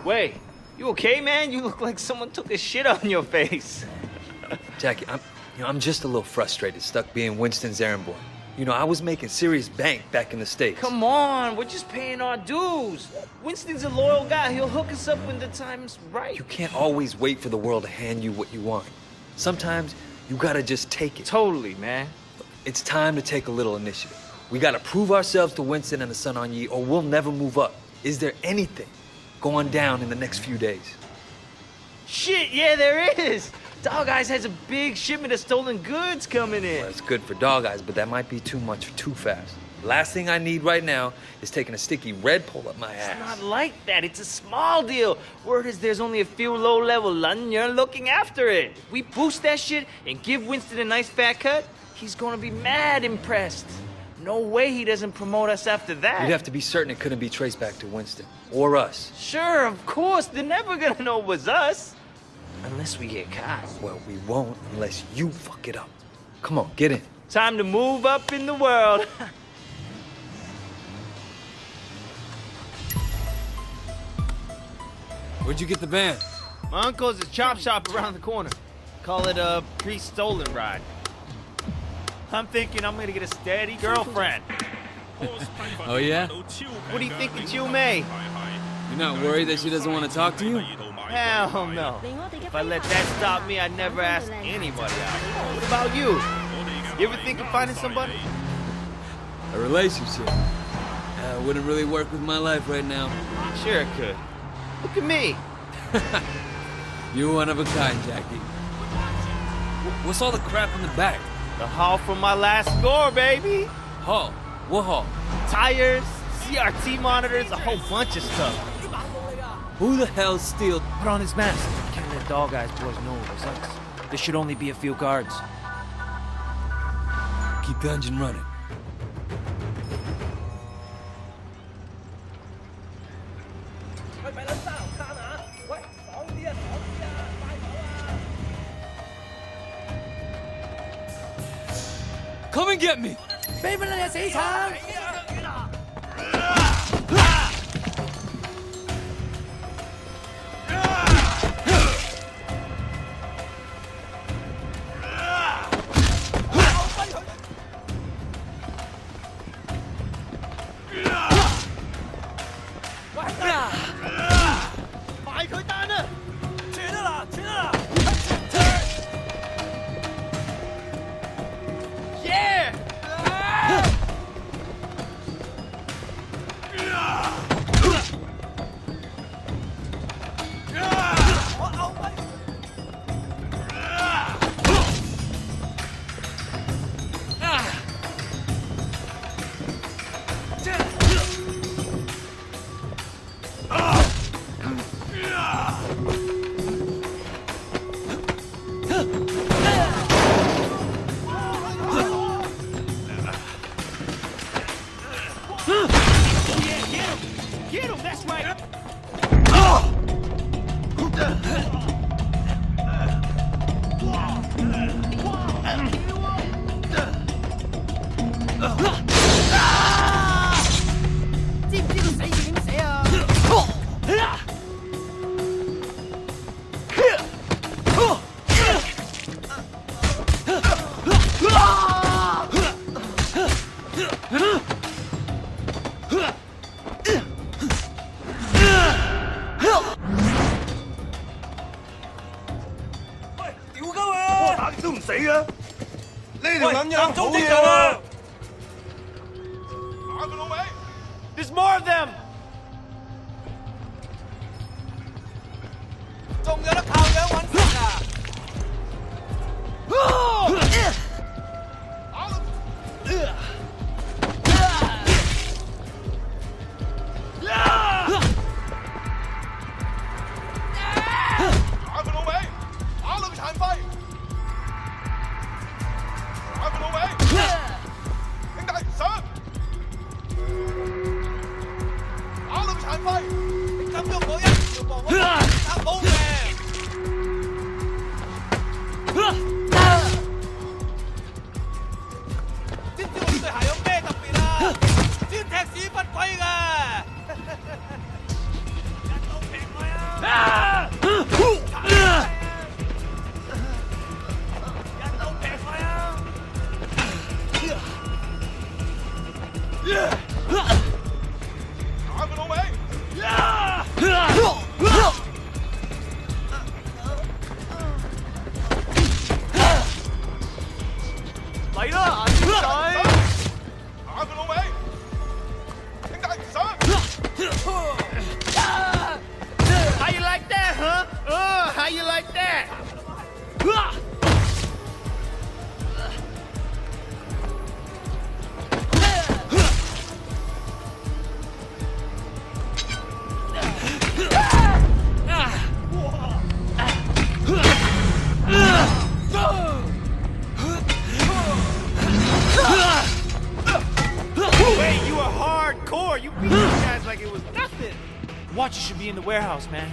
Wait, you okay, man? You look like someone took a shit on your face. Jackie, I'm just a little frustrated, stuck being Winston's errand boy. You know, I was making serious bank back in the States. Come on, we're just paying our dues. Winston's a loyal guy. He'll hook us up when the time's right. You can't always wait for the world to hand you what you want. Sometimes you gotta just take it. Totally, man. It's time to take a little initiative. We gotta prove ourselves to Winston and the Sun On Yee, or we'll never move up. Is there anything going down in the next few days? Shit, yeah, there is. Dog Eyes has a big shipment of stolen goods coming in. Well, it's good for Dog Eyes, but that might be too much too fast. Last thing I need right now is taking a sticky red pole up my ass. It's not like that. It's a small deal. Word is there's only a few low-level Londoners looking after it. If we boost that shit and give Winston a nice fat cut, he's gonna be mad impressed. No way he doesn't promote us after that. You'd have to be certain it couldn't be traced back to Winston. Or us. Sure, of course. They're never gonna know it was us. Unless we get caught. Well, we won't unless you fuck it up. Come on, get in. Time to move up in the world. Where'd you get the van? My uncle's a chop shop around the corner. Call it a pre-stolen ride. I'm thinking I'm gonna get a steady girlfriend. Oh, yeah? What do you think of Chiu Mei? You're not worried that she doesn't want to talk to you? Hell no. If I let that stop me, I'd never ask anybody out. What about you? You ever think of finding somebody? A relationship. Wouldn't really work with my life right now. Sure it could. Look at me. You're one of a kind, Jackie. What's all the crap in the back? The haul from my last score, baby. Haul? What haul? Tires, CRT monitors, a whole bunch of stuff. Who the hell steal? Put on his mask. Can't let Dog Eyes boys know it was us. There should only be a few guards. Keep the engine running. Come and get me! Get him, that's right. There's more of them! How you like that? Wait, you are hardcore. You beat these guys like it was nothing. Watches should be in the warehouse, man.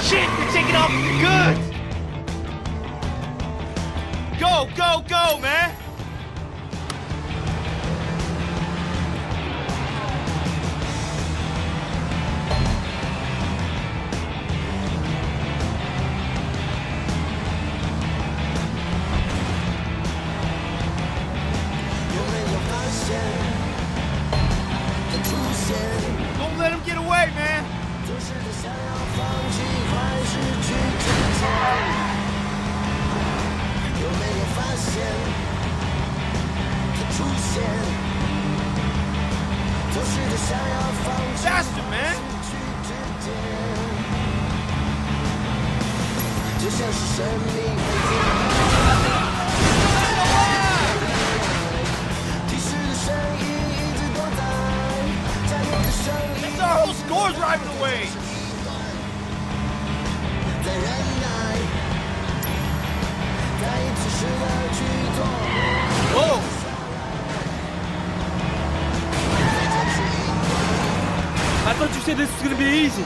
Shit, they're taking off the goods. Go, go, go, man. Don't let him get away, man. Faster, man. That's our whole score driving away. Whoa. I thought you said this was gonna be easy.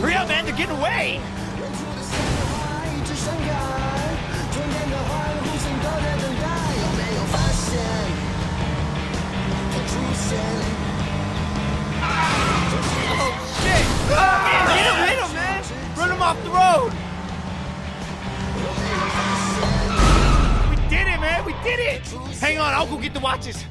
Hurry up, man, they're getting away. Oh, shit. Hit him, man. Run him off the road. We did it, man. We did it. Hang on, I'll go get the watches.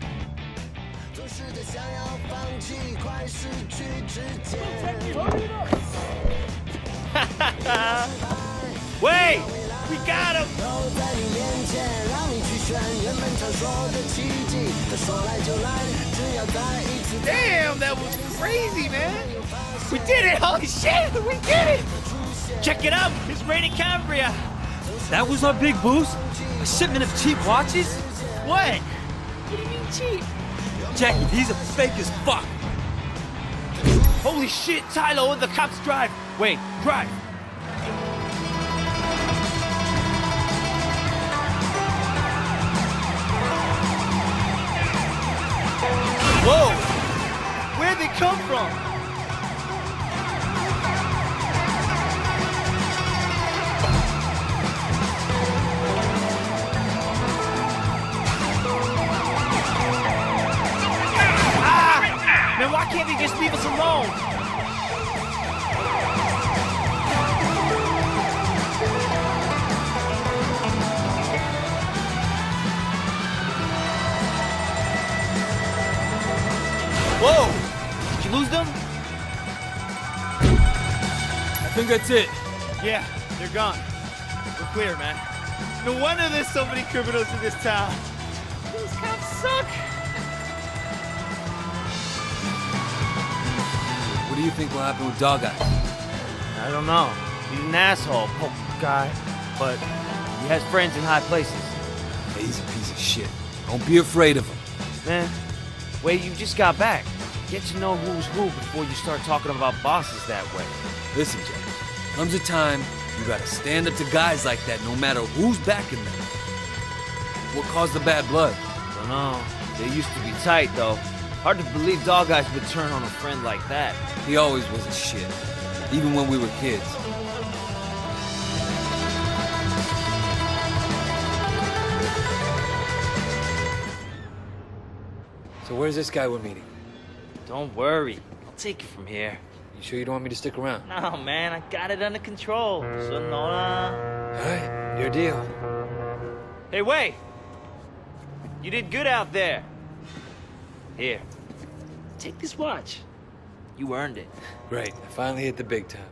Wait! We got him! Damn, that was crazy, man! We did it! Holy shit! We did it! Check it out! It's raining Cambria! That was our big boost? A shipment of cheap watches? What? What do you mean cheap? Jackie, these are fake as fuck. Holy shit, Tylo, the cops drive! Wait, drive! Whoa! Where'd they come from? Ah! Man, why can't they just leave us alone? Whoa! Did you lose them? I think that's it. Yeah, they're gone. We're clear, man. No wonder there's so many criminals in this town. Those cops suck. What do you think will happen with Dog Eye? I don't know. He's an asshole, poke guy, but he has friends in high places. He's a piece of shit. Don't be afraid of him. Man, wait, you just got back. Get to know who's who before you start talking about bosses that way. Listen, Jack. Comes a time you gotta stand up to guys like that no matter who's backing them. What caused the bad blood? Don't know. They used to be tight, though. Hard to believe Dog Eyes would turn on a friend like that. He always was a shit. Even when we were kids. So where's this guy we're meeting? Don't worry. I'll take it from here. You sure you don't want me to stick around? No, man, I got it under control. Sonora. Alright, your deal. Hey, wait! You did good out there. Here, take this watch. You earned it. Great. I finally hit the big time.